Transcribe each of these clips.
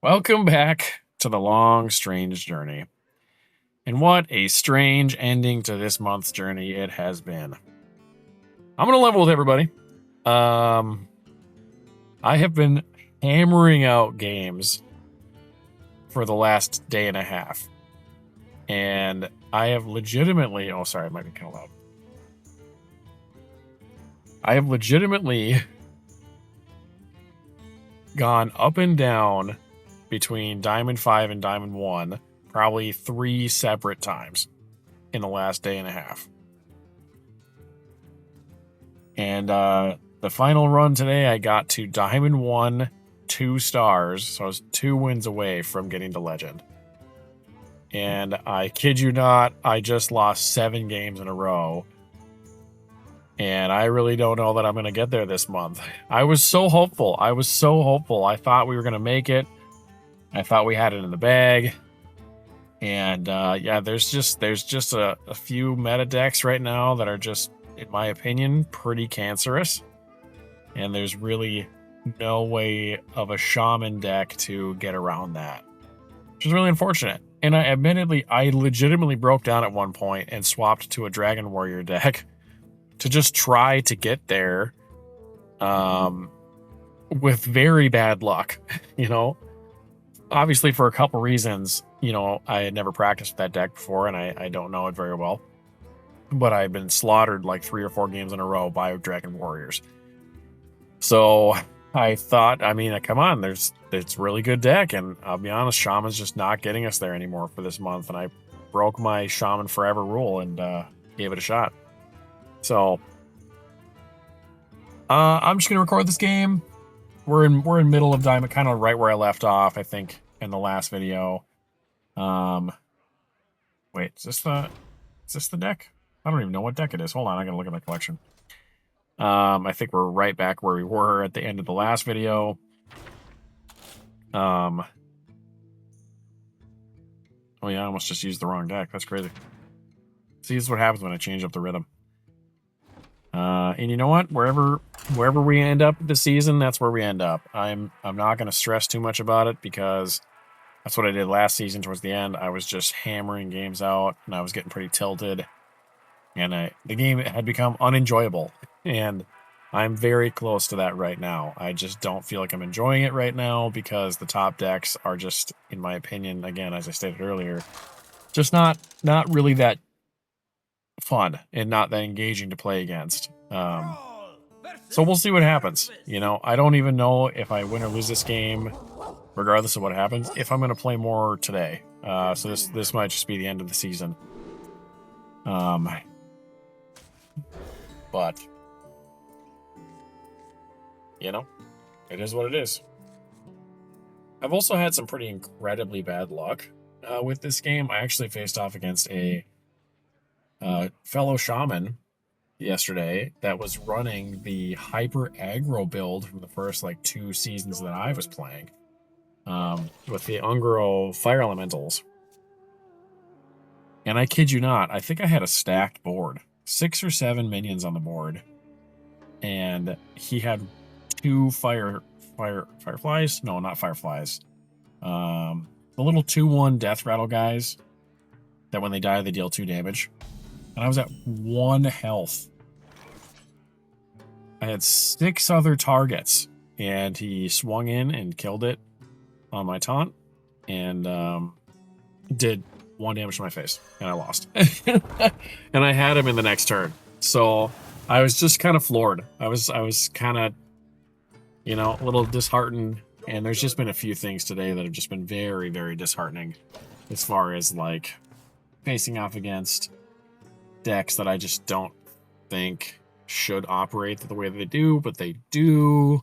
Welcome back to the long, strange journey. And what a strange ending to this month's journey it has been. I'm going to level with everybody. I have been hammering out games for the last day and a half. And I have legitimately... Oh, sorry, it might be kind of loud. I have legitimately gone up and down between Diamond 5 and Diamond 1 probably 3 separate times in the last day and a half. And the final run today, I got to Diamond 1, 2 stars, so I was 2 wins away from getting to Legend. And I kid you not, I just lost 7 games in a row. And I really don't know that I'm going to get there this month. I was so hopeful. I thought we were going to make it. I thought we had it in the bag. And yeah, there's just a few meta decks right now that are just, in my opinion, pretty cancerous. And there's really no way of a shaman deck to get around that, which is really unfortunate. And I legitimately broke down at one point and swapped to a Dragon Warrior deck to just try to get there with very bad luck, Obviously, for a couple reasons, I had never practiced with that deck before, and I don't know it very well. But I've been slaughtered like 3 or 4 games in a row by Dragon Warriors. So I thought, come on, it's really good deck, and I'll be honest, Shaman's just not getting us there anymore for this month, and I broke my Shaman Forever rule and gave it a shot. So I'm just gonna record this game. We're in middle of Diamond, kind of right where I left off, I think, in the last video. Wait, is this the deck? I don't even know what deck it is. Hold on, I gotta look at my collection. I think we're right back where we were at the end of the last video. Oh yeah, I almost just used the wrong deck. That's crazy. See, this is what happens when I change up the rhythm. And you know what? Wherever we end up this season, that's where we end up. I'm not going to stress too much about it because that's what I did last season towards the end. I was just hammering games out, and I was getting pretty tilted. And the game had become unenjoyable. And I'm very close to that right now. I just don't feel like I'm enjoying it right now because the top decks are just, in my opinion, again, as I stated earlier, just not really that fun and not that engaging to play against. So we'll see what happens. I don't even know if I win or lose this game, regardless of what happens, if I'm going to play more today. So this might just be the end of the season. But it is what it is. I've also had some pretty incredibly bad luck with this game. I actually faced off against a fellow shaman yesterday that was running the hyper aggro build from the first 2 seasons that I was playing with the Ungro fire elementals. And I kid you not, I think I had a stacked board, 6 or 7 minions on the board, and he had 2 fireflies. No, not fireflies. The little 2/1 death rattle guys that when they die they deal 2 damage. And I was at 1 health. I had 6 other targets, and he swung in and killed it on my taunt, and did 1 damage to my face, and I lost. And I had him in the next turn, so I was just kind of floored. I was kind of, a little disheartened, and there's just been a few things today that have just been very, very disheartening, as far as facing off against decks that I just don't think should operate the way that they do, but they do.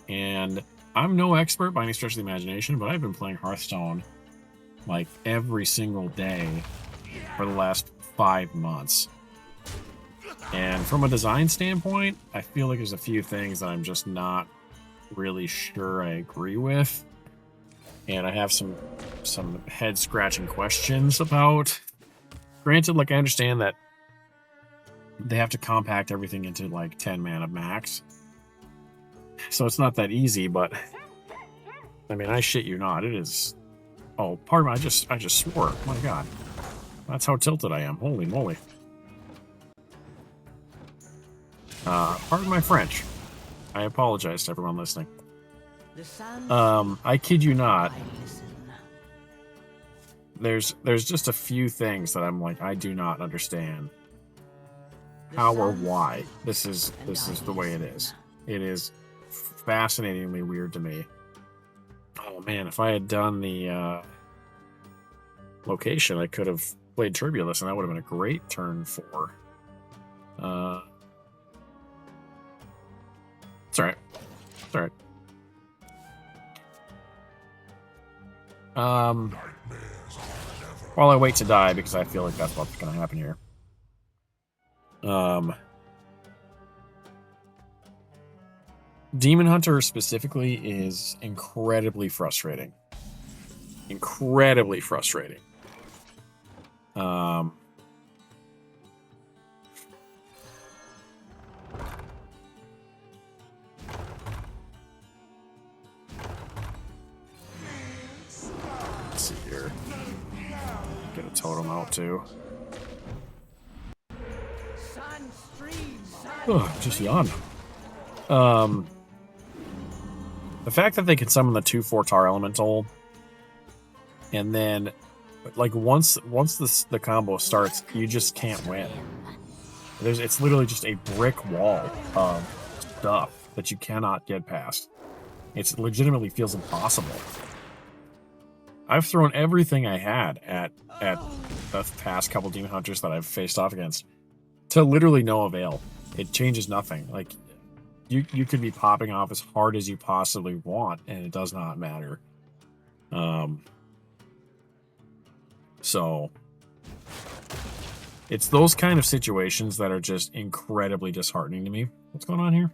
And I'm no expert by any stretch of the imagination, but I've been playing Hearthstone every single day for the last 5 months. And from a design standpoint, I feel like there's a few things that I'm just not really sure I agree with. And I have some head-scratching questions about. Granted, I understand that they have to compact everything into 10 mana max. So it's not that easy, but I mean, I shit you not. It is. Oh, pardon me. I just swore. My God, that's how tilted I am. Holy moly. Pardon my French. I apologize to everyone listening. I kid you not. There's just a few things that I'm like, I do not understand how or why this is the way it is. It is fascinatingly weird to me. Oh man, if I had done the location, I could have played Turbulus, and that would have been a great turn 4. It's alright. It's alright. While I wait to die, because I feel like that's what's going to happen here. Demon Hunter specifically is incredibly frustrating. Incredibly frustrating. Let's see here. Get a totem out too. Oh, just yawned. The fact that they can summon the 2/4 Tar Elemental, and then, like, once the combo starts, you just can't win. It's literally just a brick wall of stuff that you cannot get past. It legitimately feels impossible. I've thrown everything I had at the past couple Demon Hunters that I've faced off against to literally no avail. It changes nothing. Like, you could be popping off as hard as you possibly want, and it does not matter. So it's those kind of situations that are just incredibly disheartening to me. What's going on here?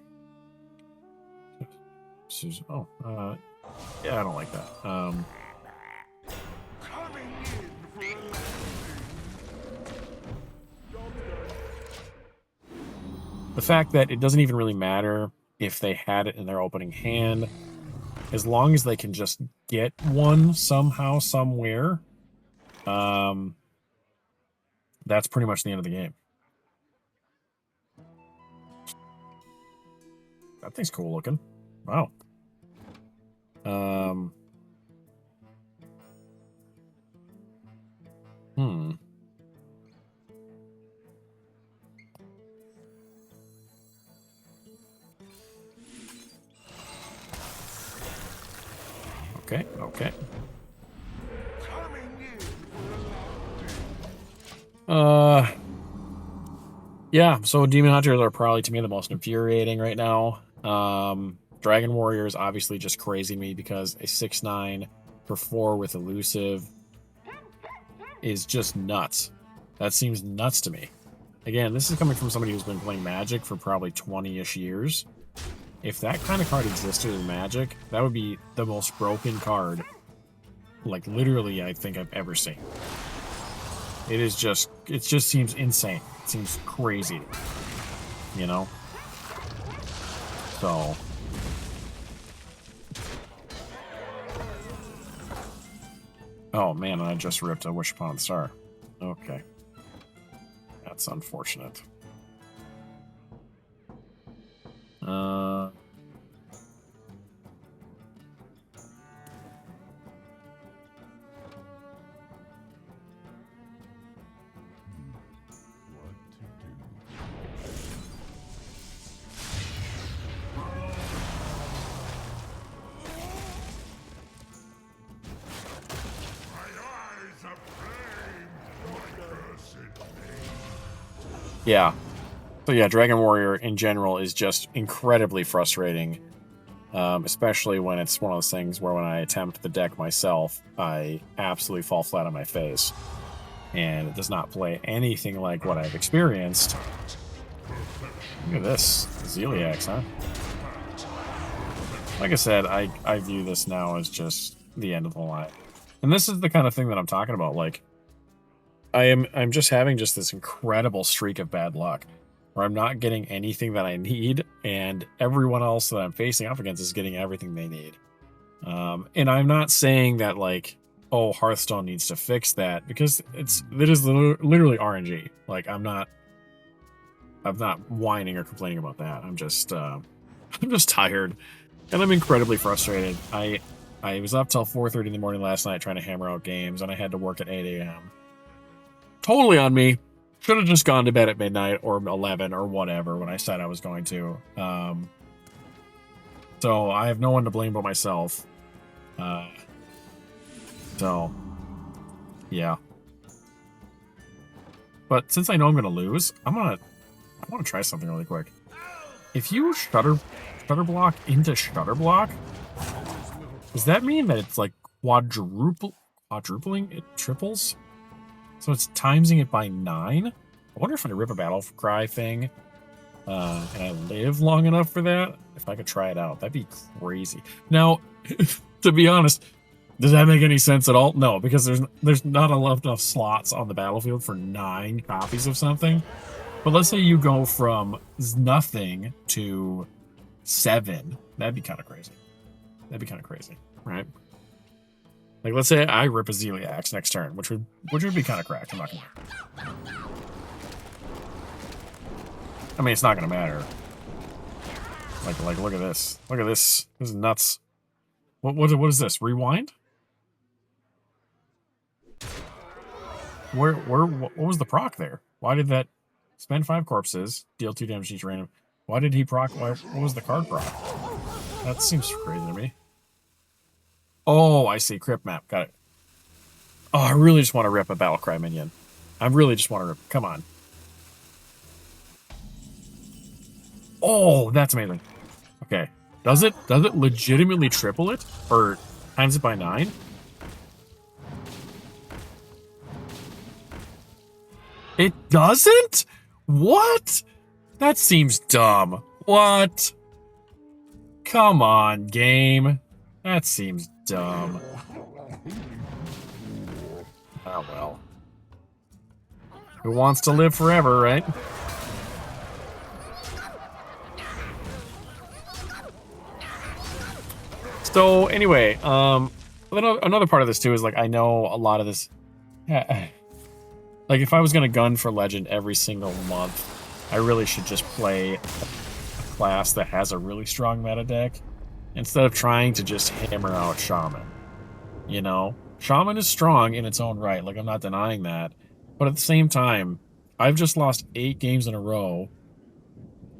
Oh, yeah, I don't like that. The fact that it doesn't even really matter if they had it in their opening hand, as long as they can just get one somehow, somewhere, that's pretty much the end of the game. That thing's cool looking. Wow. Okay. Yeah, so Demon Hunters are probably, to me, the most infuriating right now. Dragon Warrior is obviously just crazy me because a 6/9 for 4 with elusive is just nuts. That seems nuts to me. Again, this is coming from somebody who's been playing Magic for probably 20-ish years. If that kind of card existed in Magic, that would be the most broken card, like, literally, I think I've ever seen. It just seems insane. It seems crazy, you know? So, oh man, I just ripped a Wish Upon a Star. Okay. That's unfortunate. Yeah. So yeah, Dragon Warrior in general is just incredibly frustrating, especially when it's one of those things where when I attempt the deck myself, I absolutely fall flat on my face, and it does not play anything like what I've experienced. Look at this, Zeliax, huh? Like I said, I view this now as just the end of the line, and this is the kind of thing that I'm talking about. Like, I'm just having just this incredible streak of bad luck where I'm not getting anything that I need, and everyone else that I'm facing off against is getting everything they need. And I'm not saying that like, oh, Hearthstone needs to fix that, because it is literally RNG. Like I'm not whining or complaining about that. I'm just I'm just tired, and I'm incredibly frustrated. I was up till 4:30 in the morning last night trying to hammer out games, and I had to work at 8 a.m. Totally on me. Should have just gone to bed at midnight or 11 or whatever when I said I was going to. So I have no one to blame but myself. So, yeah. But since I know I'm going to lose, I want to try something really quick. If you shutter block into shutter block, does that mean that it's like quadrupling? It triples? So it's timesing it by 9? I wonder if I rip a battle cry thing, and I live long enough for that, if I could try it out. That'd be crazy. Now, to be honest, does that make any sense at all? No, because there's not enough slots on the battlefield for 9 copies of something. But let's say you go from nothing to 7. That'd be kind of crazy. That'd be kind of crazy, right? Like, let's say I rip a Zeliax next turn, which would be kind of cracked. I'm not gonna. I mean, it's not gonna matter. Like, look at this. Look at this. This is nuts. What is this? Rewind? What was the proc there? Why did that spend 5 corpses, deal 2 damage each random? Why did he proc? What was the card proc? That seems crazy to me. Oh, I see. Crypt map. Got it. Oh, I really just want to rip a Battlecry minion. I really just want to rip. Come on. Oh, that's amazing. Okay. Does it legitimately triple it? Or times it by 9? It doesn't? What? That seems dumb. What? Come on, game. That seems dumb. Oh, well. Who wants to live forever, right? So, anyway, another part of this, too, is, like, I know a lot of this... Like, if I was going to gun for Legend every single month, I really should just play a class that has a really strong meta deck, instead of trying to just hammer out Shaman. You know? Shaman is strong in its own right, like I'm not denying that. But at the same time, I've just lost 8 games in a row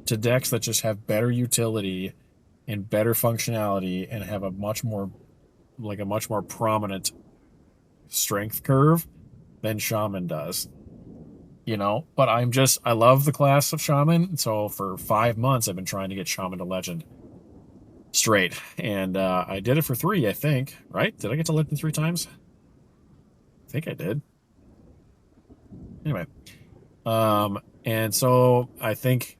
to decks that just have better utility and better functionality and have a much more prominent strength curve than Shaman does. You know? But I love the class of Shaman, so for 5 months I've been trying to get Shaman to Legend straight, and I did it for 3, I think. Right? Did I get to Legend 3 times? I think I did. Anyway, and so I think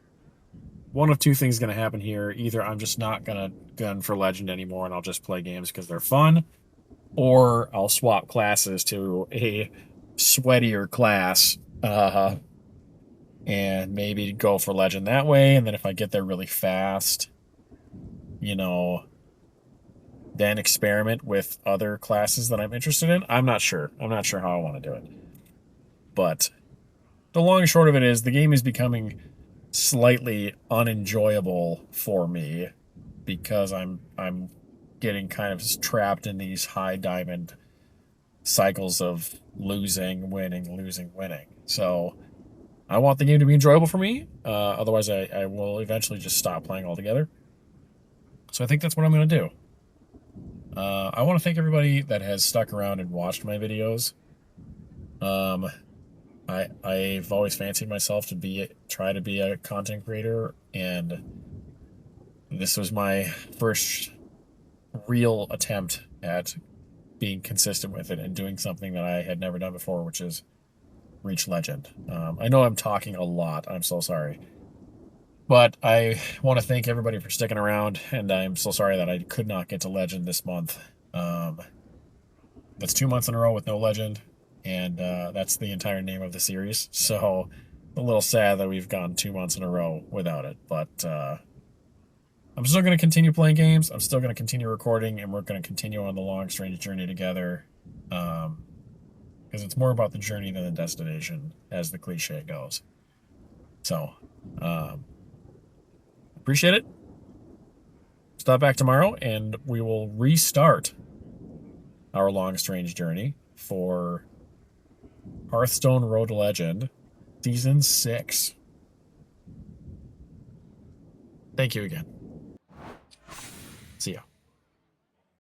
one of 2 things is going to happen here. Either I'm just not going to gun for Legend anymore and I'll just play games because they're fun, or I'll swap classes to a sweatier class, and maybe go for Legend that way, and then if I get there really fast, you know, then experiment with other classes that I'm interested in. I'm not sure. I'm not sure how I want to do it. But the long and short of it is the game is becoming slightly unenjoyable for me because I'm getting kind of trapped in these high diamond cycles of losing, winning, losing, winning. So I want the game to be enjoyable for me. Otherwise, I will eventually just stop playing altogether. So I think that's what I'm going to do. I want to thank everybody that has stuck around and watched my videos. I've always fancied myself to try to be a content creator, and this was my first real attempt at being consistent with it and doing something that I had never done before, which is reach Legend. I know I'm talking a lot. I'm so sorry. But I want to thank everybody for sticking around, and I'm so sorry that I could not get to Legend this month. That's 2 months in a row with no Legend, and that's the entire name of the series. So a little sad that we've gone 2 months in a row without it, but I'm still going to continue playing games. I'm still going to continue recording, and we're going to continue on the long, strange journey together. Because it's more about the journey than the destination, as the cliche goes. So, appreciate it. Stop back tomorrow, and we will restart our long, strange journey for Hearthstone Road Legend, Season 6. Thank you again.